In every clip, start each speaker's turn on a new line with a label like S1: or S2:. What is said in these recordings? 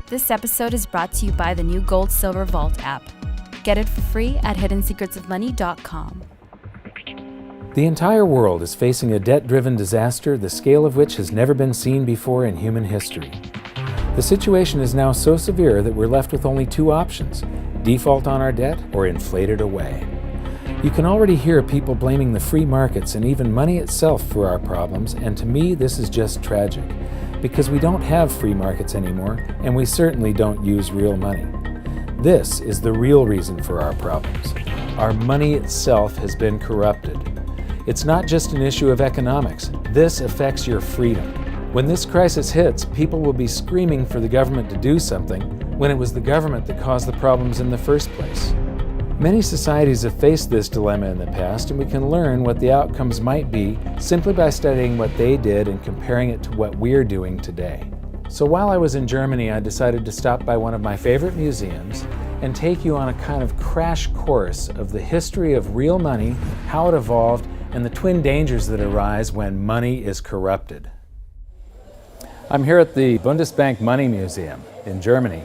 S1: This episode is brought to you by the new Gold Silver Vault app. Get it for free at hiddensecretsofmoney.com.
S2: The entire world is facing a debt-driven disaster, the scale of which has never been seen before in human history. The situation is now so severe that we're left with only two options: default on our debt or inflate it away. You can already hear people blaming the free markets and even money itself for our problems, and to me this is just tragic, because we don't have free markets anymore, and we certainly don't use real money. This is the real reason for our problems. Our money itself has been corrupted. It's not just an issue of economics. This affects your freedom. When this crisis hits, people will be screaming for the government to do something when it was the government that caused the problems in the first place. Many societies have faced this dilemma in the past, and we can learn what the outcomes might be simply by studying what they did and comparing it to what we're doing today. So while I was in Germany, I decided to stop by one of my favorite museums and take you on a kind of crash course of the history of real money, how it evolved, and the twin dangers that arise when money is corrupted. I'm here at the Bundesbank Money Museum in Germany,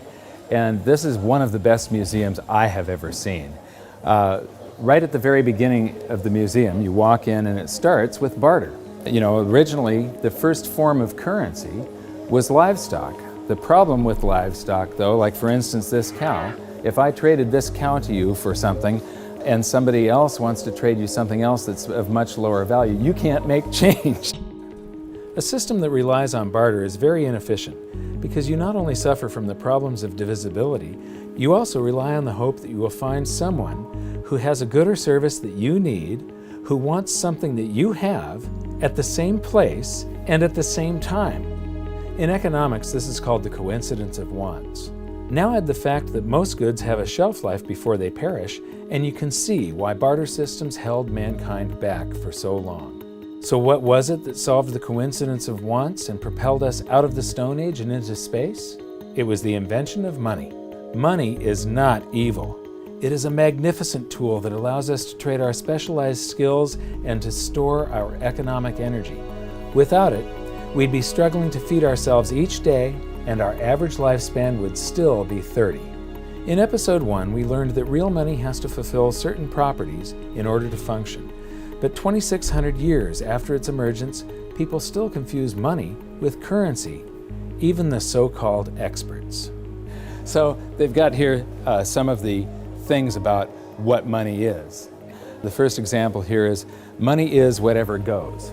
S2: and this is one of the best museums I have ever seen. Right at the very beginning of the museum, you walk in and it starts with barter. You know, originally the first form of currency was livestock. The problem with livestock, though, like for instance this cow, if I traded this cow to you for something and somebody else wants to trade you something else that's of much lower value, you can't make change. A system that relies on barter is very inefficient because you not only suffer from the problems of divisibility, you also rely on the hope that you will find someone who has a good or service that you need, who wants something that you have at the same place and at the same time. In economics, this is called the coincidence of wants. Now add the fact that most goods have a shelf life before they perish, and you can see why barter systems held mankind back for so long. So what was it that solved the coincidence of wants and propelled us out of the Stone Age and into space? It was the invention of money. Money is not evil. It is a magnificent tool that allows us to trade our specialized skills and to store our economic energy. Without it, we'd be struggling to feed ourselves each day, and our average lifespan would still be 30. In episode 1, we learned that real money has to fulfill certain properties in order to function. But 2,600 years after its emergence, people still confuse money with currency, even the so-called experts. So they've got here some of the things about what money is. The first example here is money is whatever goes.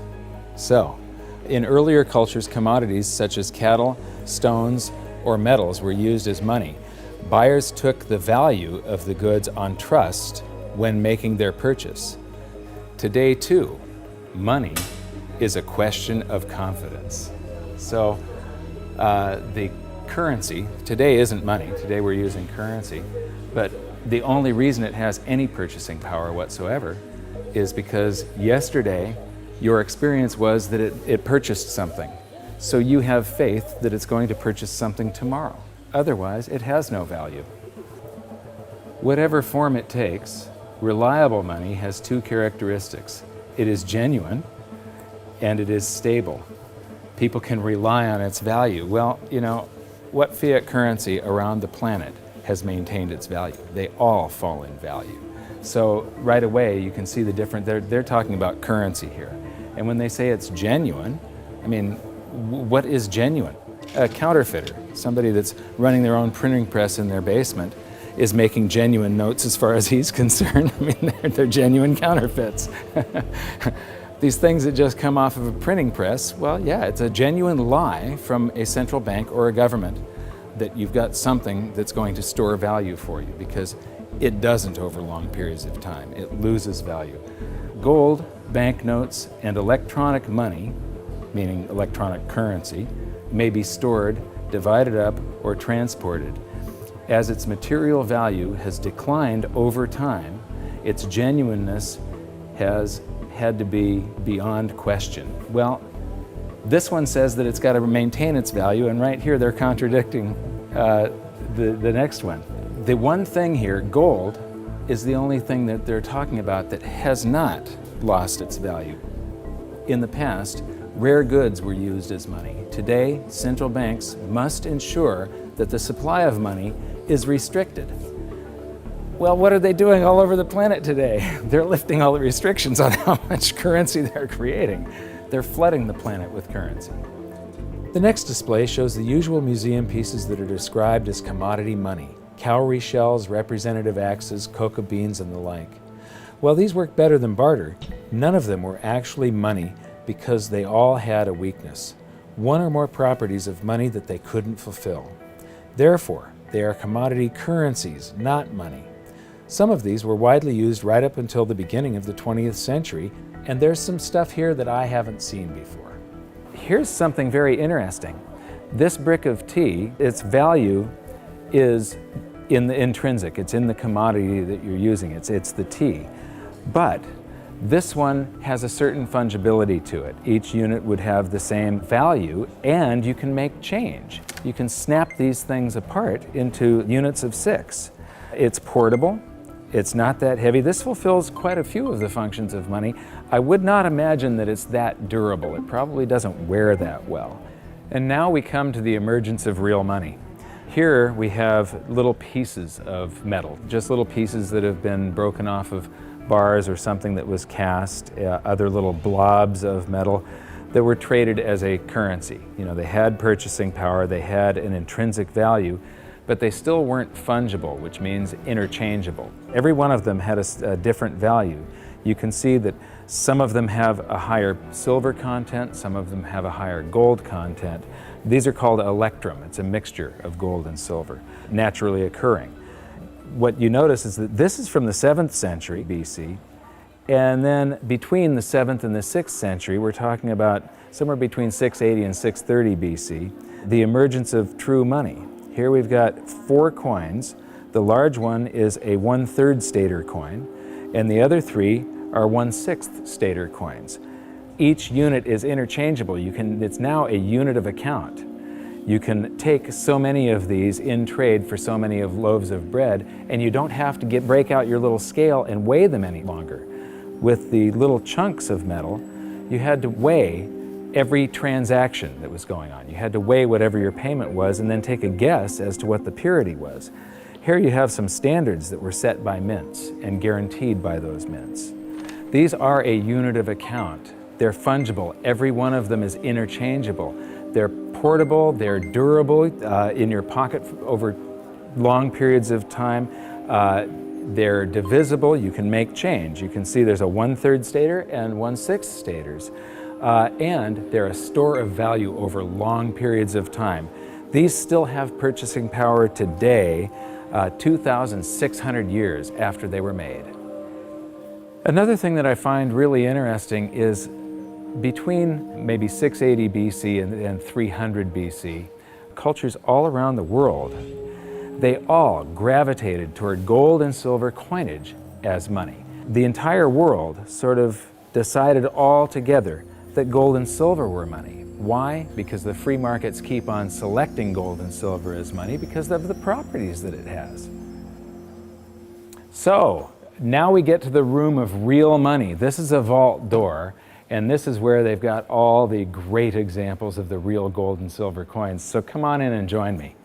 S2: So in earlier cultures, commodities such as cattle, stones, or metals were used as money. Buyers took the value of the goods on trust when making their purchase. Today, too, money is a question of confidence. So the currency, today isn't money, today we're using currency, but the only reason it has any purchasing power whatsoever is because yesterday your experience was that it purchased something. So you have faith that it's going to purchase something tomorrow. Otherwise, it has no value. Whatever form it takes, reliable money has two characteristics. It is genuine and it is stable. People can rely on its value. Well, you know, what fiat currency around the planet has maintained its value? They all fall in value. So right away you can see the difference. They're talking about currency here. And when they say it's genuine, I mean, what is genuine? A counterfeiter, somebody that's running their own printing press in their basement, is making genuine notes as far as he's concerned. I mean, they're genuine counterfeits. These things that just come off of a printing press, well, yeah, it's a genuine lie from a central bank or a government that you've got something that's going to store value for you, because it doesn't over long periods of time. It loses value. Gold, banknotes, and electronic money, meaning electronic currency, may be stored, divided up, or transported. As its material value has declined over time, its genuineness has had to be beyond question. Well, this one says that it's got to maintain its value, and right here they're contradicting the next one. The one thing here, gold, is the only thing that they're talking about that has not lost its value. In the past, rare goods were used as money. Today, central banks must ensure that the supply of money is restricted. Well, what are they doing all over the planet today? They're lifting all the restrictions on how much currency they're creating. They're flooding the planet with currency. The next display shows the usual museum pieces that are described as commodity money: cowrie shells, representative axes, cocoa beans, and the like. While these work better than barter, none of them were actually money because they all had a weakness: one or more properties of money that they couldn't fulfill. Therefore, they are commodity currencies, not money. Some of these were widely used right up until the beginning of the 20th century, and there's some stuff here that I haven't seen before. Here's something very interesting. This brick of tea, its value is in the intrinsic, it's in the commodity that you're using, it's the tea. But this one has a certain fungibility to it. Each unit would have the same value, and you can make change. You can snap these things apart into units of 6. It's portable. It's not that heavy. This fulfills quite a few of the functions of money. I would not imagine that it's that durable. It probably doesn't wear that well. And now we come to the emergence of real money. Here we have little pieces of metal, just little pieces that have been broken off of bars or something that was cast, other little blobs of metal that were traded as a currency. You know, they had purchasing power, they had an intrinsic value, but they still weren't fungible, which means interchangeable. Every one of them had a different value. You can see that some of them have a higher silver content, some of them have a higher gold content. These are called electrum. It's a mixture of gold and silver, naturally occurring. What you notice is that this is from the 7th century BC, and then between the 7th and the 6th century, we're talking about somewhere between 680 and 630 BC, the emergence of true money. Here we've got 4 coins. The large one is a 1/3 stater coin, and the other 3 are 1/6 stater coins. Each unit is interchangeable. It's now a unit of account. You can take so many of these in trade for so many of loaves of bread, and you don't have to break out your little scale and weigh them any longer. With the little chunks of metal, you had to weigh every transaction that was going on. You had to weigh whatever your payment was and then take a guess as to what the purity was. Here you have some standards that were set by mints and guaranteed by those mints. These are a unit of account. They're fungible. Every one of them is interchangeable. They're portable, they're durable in your pocket over long periods of time. They're divisible. You can make change. You can see there's a 1/3 stater and 1/6 staters. And they're a store of value over long periods of time. These still have purchasing power today, 2,600 years after they were made. Another thing that I find really interesting is between maybe 680 BC and 300 BC, cultures all around the world, they all gravitated toward gold and silver coinage as money. The entire world sort of decided all together that gold and silver were money. Why? Because the free markets keep on selecting gold and silver as money because of the properties that it has. So, now we get to the room of real money. This is a vault door, and this is where they've got all the great examples of the real gold and silver coins. So come on in and join me.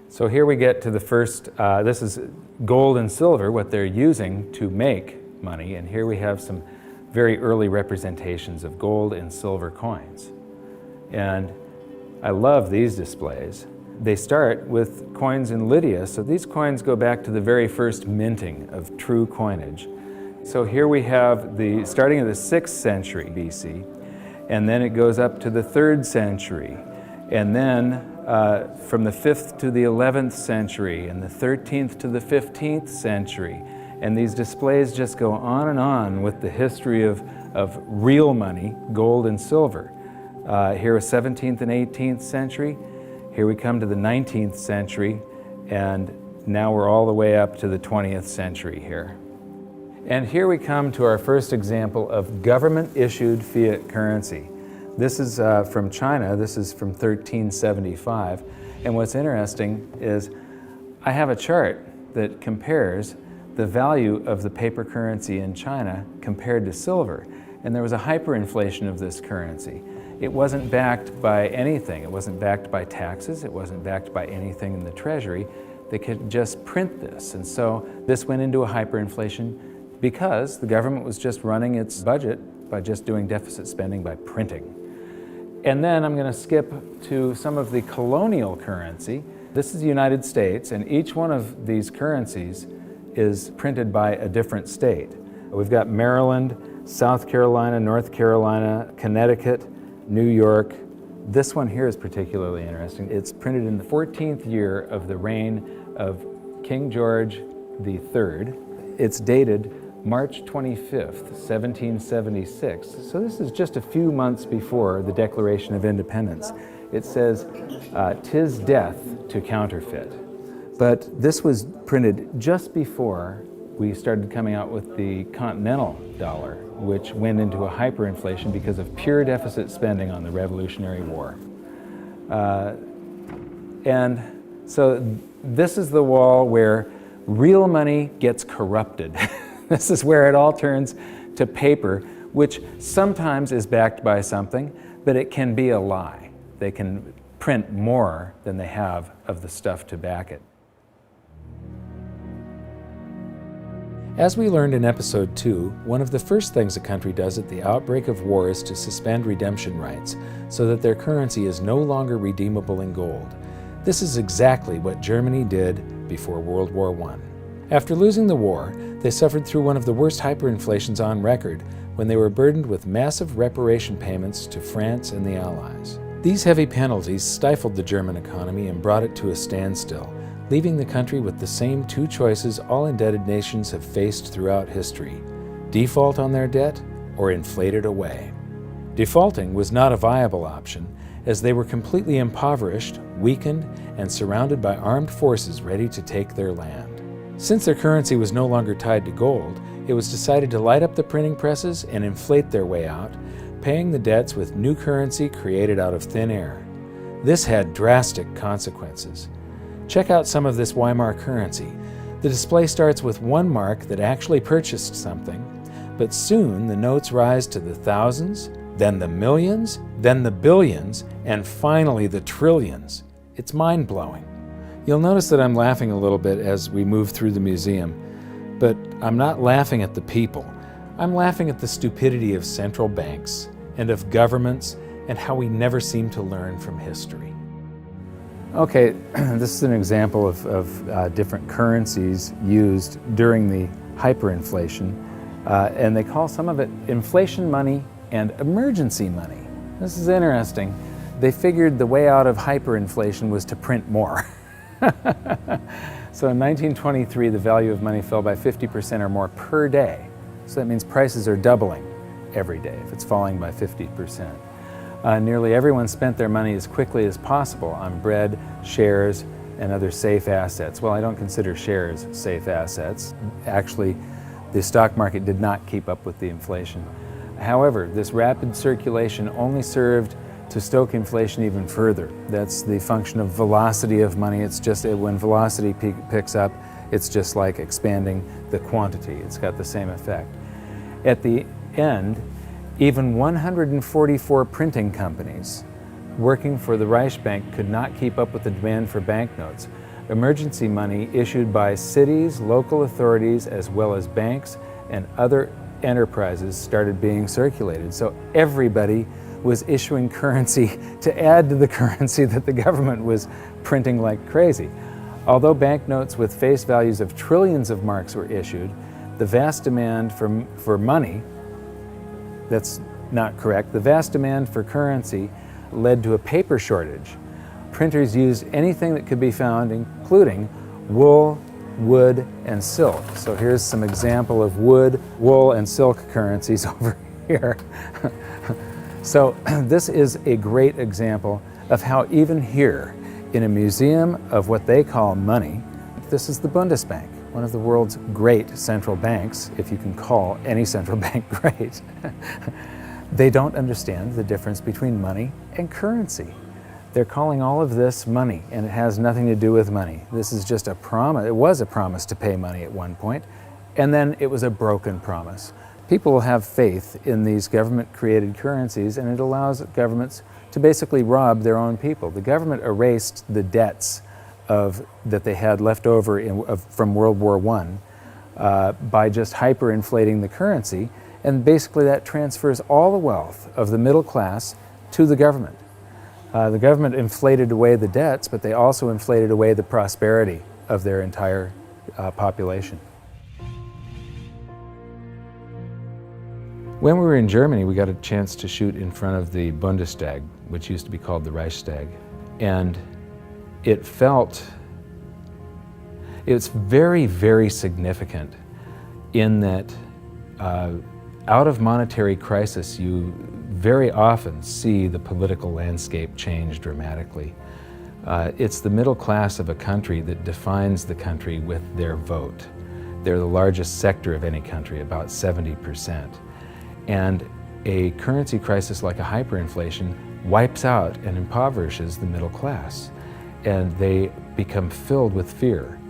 S2: So here we get to the first, this is gold and silver, what they're using to make money, and here we have some very early representations of gold and silver coins. And I love these displays. They start with coins in Lydia, so these coins go back to the very first minting of true coinage. So here we have starting in the 6th century BC, and then it goes up to the 3rd century, and then from the 5th to the 11th century, and the 13th to the 15th century. And these displays just go on with the history of real money, gold and silver. Here is 17th and 18th century. Here we come to the 19th century, and now we're all the way up to the 20th century here. And here we come to our first example of government-issued fiat currency. This is from China. This is from 1375. And what's interesting is I have a chart that compares the value of the paper currency in China compared to silver. and there was a hyperinflation of this currency. It wasn't backed by anything. It wasn't backed by taxes. It wasn't backed by anything in the Treasury. They could just print this. And so this went into a hyperinflation because the government was just running its budget by just doing deficit spending by printing. And then I'm going to skip to some of the colonial currency. This is the United States, and each one of these currencies is printed by a different state. We've got Maryland, South Carolina, North Carolina, Connecticut, New York. This one here is particularly interesting. It's printed in the 14th year of the reign of King George III. It's dated March 25th, 1776. So this is just a few months before the Declaration of Independence. It says, "'Tis death to counterfeit." But this was printed just before we started coming out with the continental dollar, which went into a hyperinflation because of pure deficit spending on the Revolutionary War. And so this is the wall where real money gets corrupted. This is where it all turns to paper, which sometimes is backed by something, but it can be a lie. They can print more than they have of the stuff to back it.
S3: As we learned in Episode 2, one of the first things a country does at the outbreak of war is to suspend redemption rights so that their currency is no longer redeemable in gold. This is exactly what Germany did before World War I. After losing the war, they suffered through one of the worst hyperinflations on record when they were burdened with massive reparation payments to France and the Allies. These heavy penalties stifled the German economy and brought it to a standstill, leaving the country with the same two choices all indebted nations have faced throughout history: default on their debt or inflate it away. Defaulting was not a viable option, as they were completely impoverished, weakened, and surrounded by armed forces ready to take their land. Since their currency was no longer tied to gold, it was decided to light up the printing presses and inflate their way out, paying the debts with new currency created out of thin air. This had drastic consequences. Check out some of this Weimar currency. The display starts with one mark that actually purchased something, but soon the notes rise to the thousands, then the millions, then the billions, and finally the trillions. It's mind-blowing. You'll notice that I'm laughing a little bit as we move through the museum, but I'm not laughing at the people. I'm laughing at the stupidity of central banks and of governments and how we never seem to learn from history.
S2: Okay, this is an example of different currencies used during the hyperinflation, and they call some of it inflation money and emergency money. This is interesting. They figured the way out of hyperinflation was to print more. So in 1923, the value of money fell by 50% or more per day. So that means prices are doubling every day if it's falling by 50%. Nearly everyone spent their money as quickly as possible on bread, shares, and other safe assets. Well, I don't consider shares safe assets. Actually, the stock market did not keep up with the inflation. However, this rapid circulation only served to stoke inflation even further. That's the function of velocity of money. It's just when velocity picks up, it's just like expanding the quantity. It's got the same effect. At the end, even 144 printing companies working for the Reichsbank could not keep up with the demand for banknotes. Emergency money issued by cities, local authorities, as well as banks and other enterprises started being circulated. So everybody was issuing currency to add to the currency that the government was printing like crazy. Although banknotes with face values of trillions of marks were issued, the vast demand for money, that's not correct, the vast demand for currency led to a paper shortage. Printers used anything that could be found, including wool, wood, and silk. So here's some example of wood, wool, and silk currencies over here. So this is a great example of how even here, in a museum of what they call money, this is the Bundesbank, one of the world's great central banks, if you can call any central bank great. They don't understand the difference between money and currency. They're calling all of this money, and it has nothing to do with money. This is just a promise. It was a promise to pay money at one point, and then it was a broken promise. people will have faith in these government-created currencies, and it allows governments to basically rob their own people. The government erased the debts that they had left over from World War I by just hyperinflating the currency, and basically that transfers all the wealth of the middle class to the government. The government inflated away the debts, but they also inflated away the prosperity of their entire population. When we were in Germany, we got a chance to shoot in front of the Bundestag, which used to be called the Reichstag, and it's very, very significant in that out of monetary crisis, you very often see the political landscape change dramatically. It's the middle class of a country that defines the country with their vote. They're the largest sector of any country, about 70%. And a currency crisis like a hyperinflation wipes out and impoverishes the middle class. And they become filled with fear.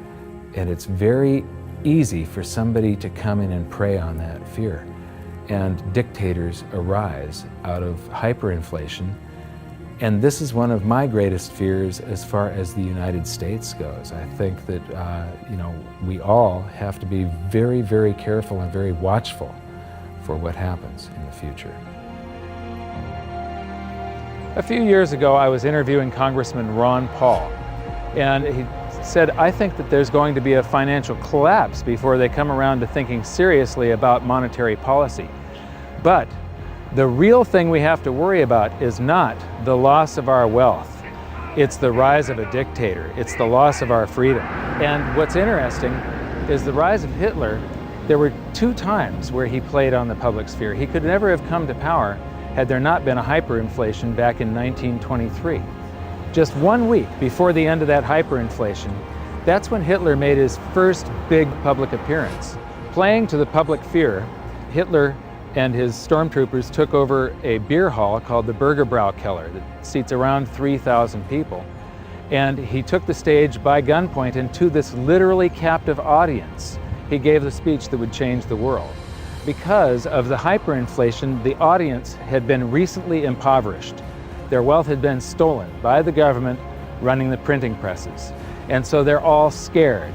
S2: And it's very easy for somebody to come in and prey on that fear. And dictators arise out of hyperinflation. And this is one of my greatest fears as far as the United States goes. I think that we all have to be very, very careful and very watchful for what happens in the future. A few years ago, I was interviewing Congressman Ron Paul, and he said, I think that there's going to be a financial collapse before they come around to thinking seriously about monetary policy. But the real thing we have to worry about is not the loss of our wealth. It's the rise of a dictator. It's the loss of our freedom. And what's interesting is the rise of Hitler. There were 2 times where he played on the public sphere. He could never have come to power had there not been a hyperinflation back in 1923. Just 1 week before the end of that hyperinflation, that's when Hitler made his first big public appearance. Playing to the public fear, Hitler and his stormtroopers took over a beer hall called the Bürgerbraukeller that seats around 3,000 people. And he took the stage by gunpoint, and to this literally captive audience, he gave the speech that would change the world. Because of the hyperinflation, the audience had been recently impoverished. Their wealth had been stolen by the government running the printing presses. And so they're all scared.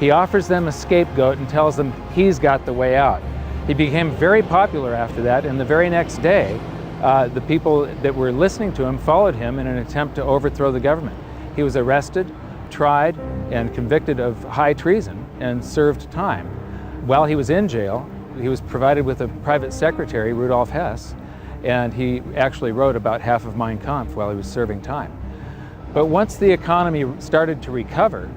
S2: He offers them a scapegoat and tells them he's got the way out. He became very popular after that, and the very next day, the people that were listening to him followed him in an attempt to overthrow the government. He was arrested, tried, and convicted of high treason and served time. While he was in jail, he was provided with a private secretary, Rudolf Hess, and he actually wrote about half of Mein Kampf while he was serving time. But once the economy started to recover,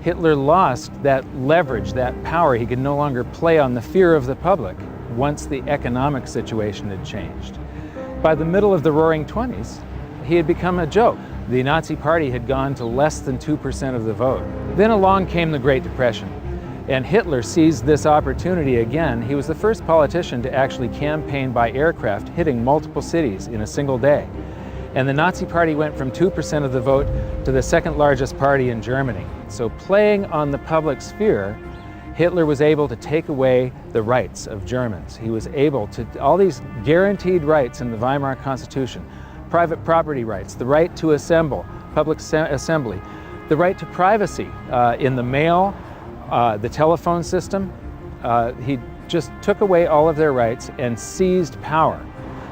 S2: Hitler lost that leverage, that power. He could no longer play on the fear of the public once the economic situation had changed. By the middle of the Roaring '20s, he had become a joke. The Nazi Party had gone to less than 2% of the vote. Then along came the Great Depression, and Hitler seized this opportunity again. He was the first politician to actually campaign by aircraft, hitting multiple cities in a single day. And the Nazi Party went from 2% of the vote to the second largest party in Germany. So playing on the public sphere, Hitler was able to take away the rights of Germans. He was able to, all these guaranteed rights in the Weimar Constitution, private property rights, the right to assemble, public assembly, the right to privacy in the mail, the telephone system. He just took away all of their rights and seized power.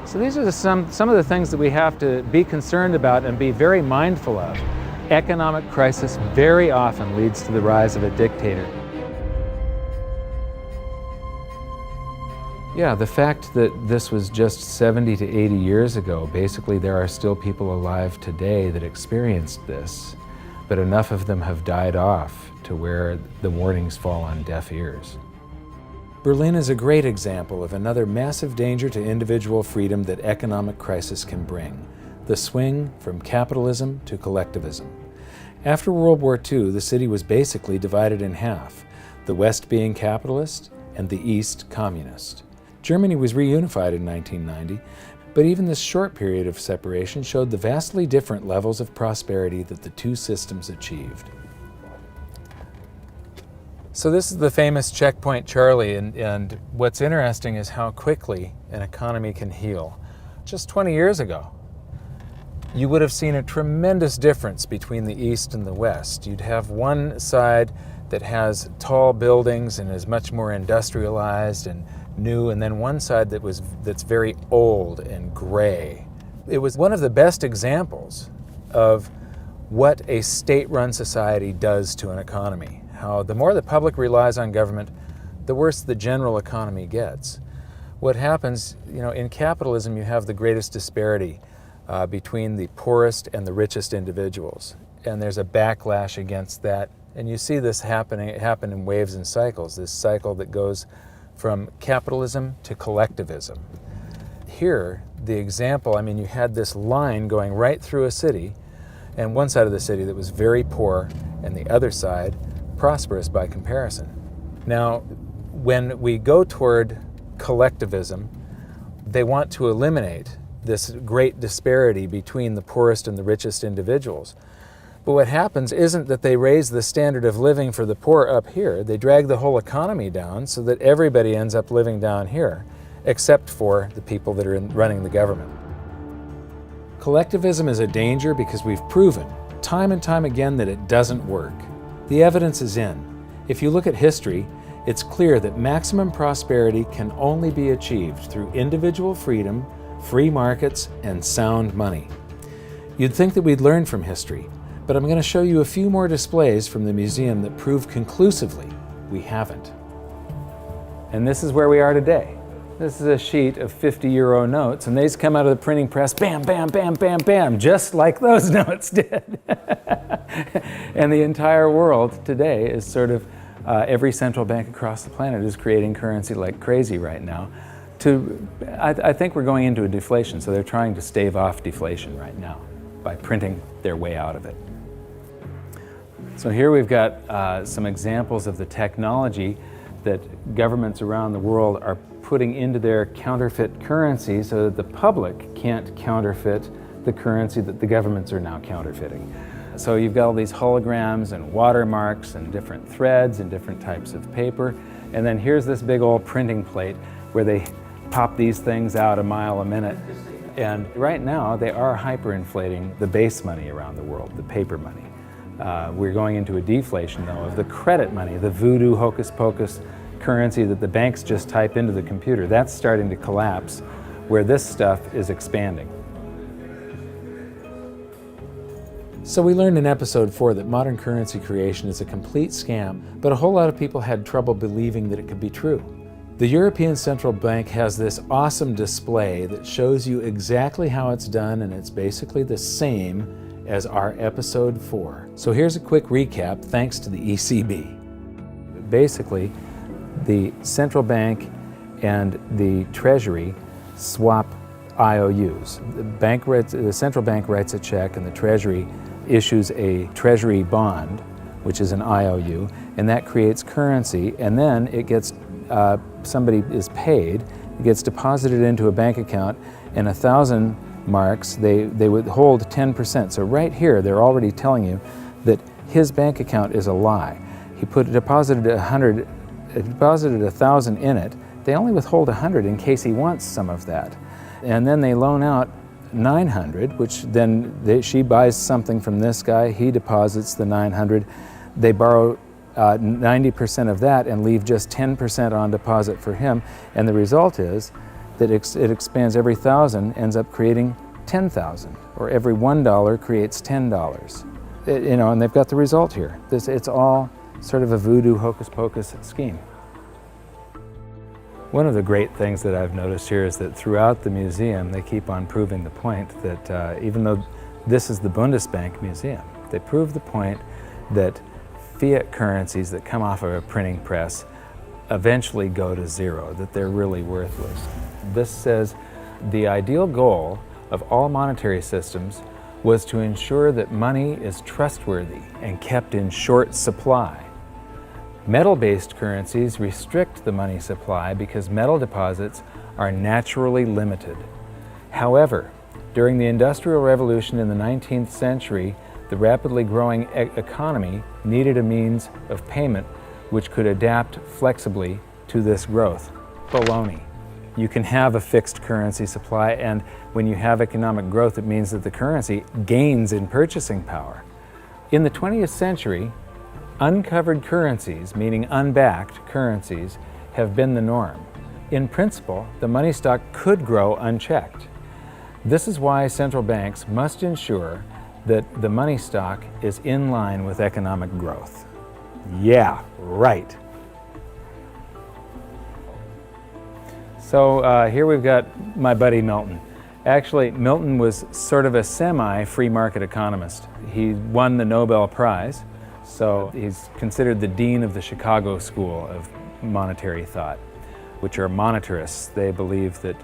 S2: So these are some of the things that we have to be concerned about and be very mindful of. Economic crisis very often leads to the rise of a dictator. Yeah, the fact that this was just 70 to 80 years ago, basically there are still people alive today that experienced this, but enough of them have died off to where the warnings fall on deaf ears. Berlin is a great example of another massive danger to individual freedom that economic crisis can bring, the swing from capitalism to collectivism. After World War II, the city was basically divided in half, the West being capitalist and the East communist. Germany was reunified in 1990, but even this short period of separation showed the vastly different levels of prosperity that the two systems achieved. So this is the famous checkpoint Charlie, and what's interesting is how quickly an economy can heal. Just 20 years ago, you would have seen a tremendous difference between the East and the West. You'd have one side that has tall buildings and is much more industrialized and new, and then one side that's very old and gray. It was one of the best examples of what a state-run society does to an economy. How the more the public relies on government, the worse the general economy gets. What happens, in capitalism, you have the greatest disparity between the poorest and the richest individuals. And there's a backlash against that. And you see this happen in waves and cycles, this cycle that goes from capitalism to collectivism. Here, the example, you had this line going right through a city, and one side of the city that was very poor, and the other side prosperous by comparison. Now, when we go toward collectivism, they want to eliminate this great disparity between the poorest and the richest individuals. But what happens isn't that they raise the standard of living for the poor up here. They drag the whole economy down so that everybody ends up living down here, except for the people that are running the government. Collectivism is a danger because we've proven time and time again that it doesn't work. The evidence is in. If you look at history, it's clear that maximum prosperity can only be achieved through individual freedom, free markets, and sound money. You'd think that we'd learn from history, but I'm going to show you a few more displays from the museum that prove conclusively we haven't. And this is where we are today. This is a sheet of 50-euro notes, and these come out of the printing press, bam, bam, bam, bam, bam, just like those notes did. And the entire world today is sort of, every central bank across the planet is creating currency like crazy right now. I think we're going into a deflation, so they're trying to stave off deflation right now by printing their way out of it. So here we've got some examples of the technology that governments around the world are putting into their counterfeit currency so that the public can't counterfeit the currency that the governments are now counterfeiting. So you've got all these holograms and watermarks and different threads and different types of paper. And then here's this big old printing plate where they pop these things out a mile a minute. And right now they are hyperinflating the base money around the world, the paper money. We're going into a deflation though of the credit money, the voodoo hocus pocus currency that the banks just type into the computer. That's starting to collapse, where this stuff is expanding. So we learned in episode 4 that modern currency creation is a complete scam, but a whole lot of people had trouble believing that it could be true. The European Central Bank has this awesome display that shows you exactly how it's done, and it's basically the same as our episode 4. So here's a quick recap thanks to the ECB. Basically, the central bank and the treasury swap IOUs. The central bank writes a check and the treasury issues a treasury bond, which is an IOU, and that creates currency, and then it gets, somebody is paid, it gets deposited into a bank account, and 1,000 marks, they withhold 10%. So right here, they're already telling you that his bank account is a lie. He deposited 1,000 in it. They only withhold 100 in case he wants some of that. And then they loan out 900, which then she buys something from this guy, he deposits the 900. They borrow 90% of that and leave just 10% on deposit for him. And the result is that it expands. Every 1,000 ends up creating 10,000, or every $1 creates $10. And they've got the result here. It's all sort of a voodoo hocus pocus scheme. One of the great things that I've noticed here is that throughout the museum they keep on proving the point that even though this is the Bundesbank Museum, they prove the point that fiat currencies that come off of a printing press eventually go to zero, that they're really worthless. This says the ideal goal of all monetary systems was to ensure that money is trustworthy and kept in short supply. Metal-based currencies restrict the money supply because metal deposits are naturally limited. However, during the Industrial Revolution in the 19th century, the rapidly growing economy needed a means of payment which could adapt flexibly to this growth. Baloney. You can have a fixed currency supply, and when you have economic growth, it means that the currency gains in purchasing power. In the 20th century, uncovered currencies, meaning unbacked currencies, have been the norm. In principle, the money stock could grow unchecked. This is why central banks must ensure that the money stock is in line with economic growth. Yeah, right. So here we've got my buddy Milton. Actually, Milton was sort of a semi-free market economist. He won the Nobel Prize, so he's considered the dean of the Chicago School of Monetary Thought, which are monetarists. They believe that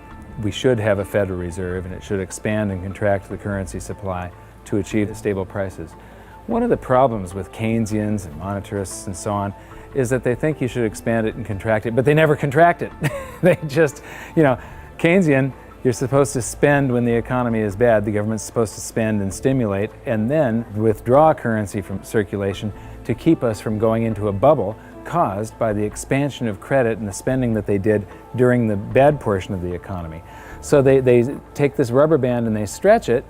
S2: we should have a Federal Reserve and it should expand and contract the currency supply to achieve stable prices. One of the problems with Keynesians and monetarists and so on is that they think you should expand it and contract it, but they never contract it. They just, Keynesian, you're supposed to spend when the economy is bad, the government's supposed to spend and stimulate, and then withdraw currency from circulation to keep us from going into a bubble caused by the expansion of credit and the spending that they did during the bad portion of the economy. So they take this rubber band and they stretch it,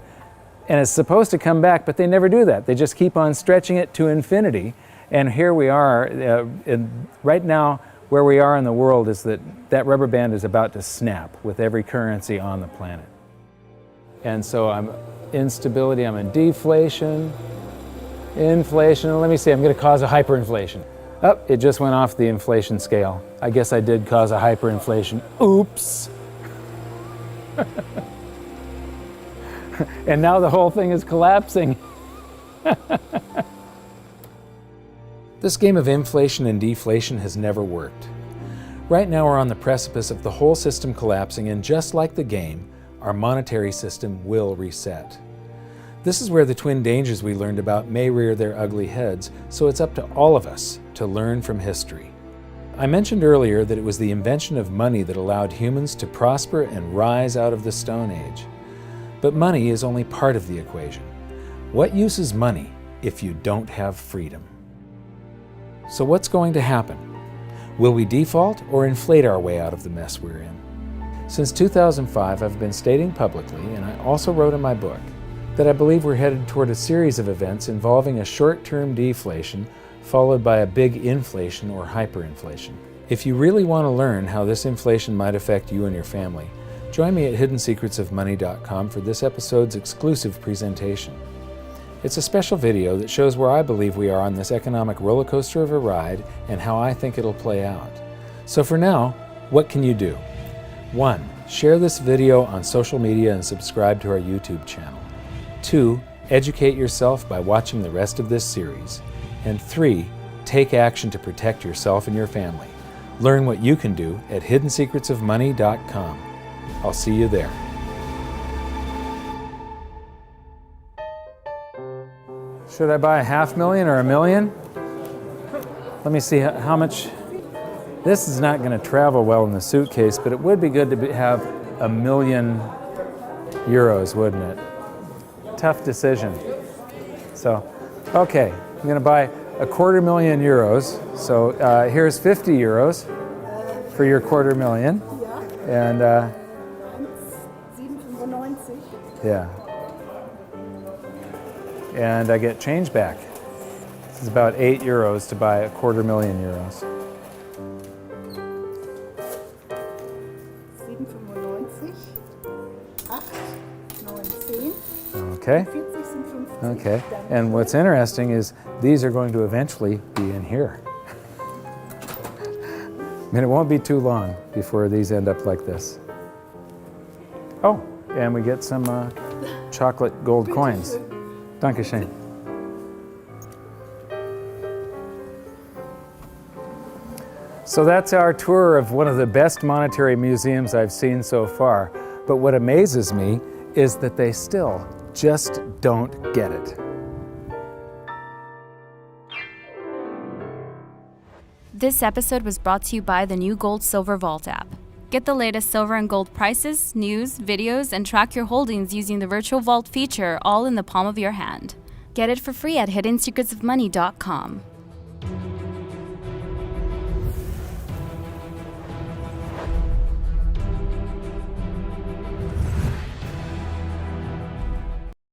S2: and it's supposed to come back, but they never do that. They just keep on stretching it to infinity. And here we are, right now, where we are in the world is that rubber band is about to snap with every currency on the planet. And so I'm instability, I'm in deflation, inflation. Let me see, I'm going to cause a hyperinflation. Oh, it just went off the inflation scale. I guess I did cause a hyperinflation. Oops. And now the whole thing is collapsing.
S3: This game of inflation and deflation has never worked. Right now we're on the precipice of the whole system collapsing, and just like the game, our monetary system will reset. This is where the twin dangers we learned about may rear their ugly heads, so it's up to all of us to learn from history. I mentioned earlier that it was the invention of money that allowed humans to prosper and rise out of the Stone Age. But money is only part of the equation. What use is money if you don't have freedom? So what's going to happen? Will we default or inflate our way out of the mess we're in? Since 2005, I've been stating publicly, and I also wrote in my book, that I believe we're headed toward a series of events involving a short-term deflation followed by a big inflation or hyperinflation. If you really want to learn how this inflation might affect you and your family, join me at hiddensecretsofmoney.com for this episode's exclusive presentation. It's a special video that shows where I believe we are on this economic roller coaster of a ride and how I think it'll play out. So for now, what can you do? 1. Share this video on social media and subscribe to our YouTube channel. 2. Educate yourself by watching the rest of this series. And 3. Take action to protect yourself and your family. Learn what you can do at hiddensecretsofmoney.com. I'll see you there.
S2: Should I buy $500,000 or $1 million? Let me see how much. This is not going to travel well in the suitcase, but it would be good to have €1 million, wouldn't it? Tough decision. So, okay, I'm going to buy €250,000. So here's €50 for your $250,000. And
S4: 7,95.
S2: yeah. And I get change back. This is about €8 to buy €250,000.
S4: 7,95, 8, 9, 10.
S2: Okay.
S4: 40 sind 50.
S2: Okay. And what's interesting is these are going to eventually be in here. I mean, it won't be too long before these end up like this. Oh, and we get some chocolate gold coins. Dankeschön. So that's our tour of one of the best monetary museums I've seen so far. But what amazes me is that they still just don't get it.
S1: This episode was brought to you by the new Gold Silver Vault app. Get the latest silver and gold prices, news, videos, and track your holdings using the virtual vault feature all in the palm of your hand. Get it for free at hiddensecretsofmoney.com.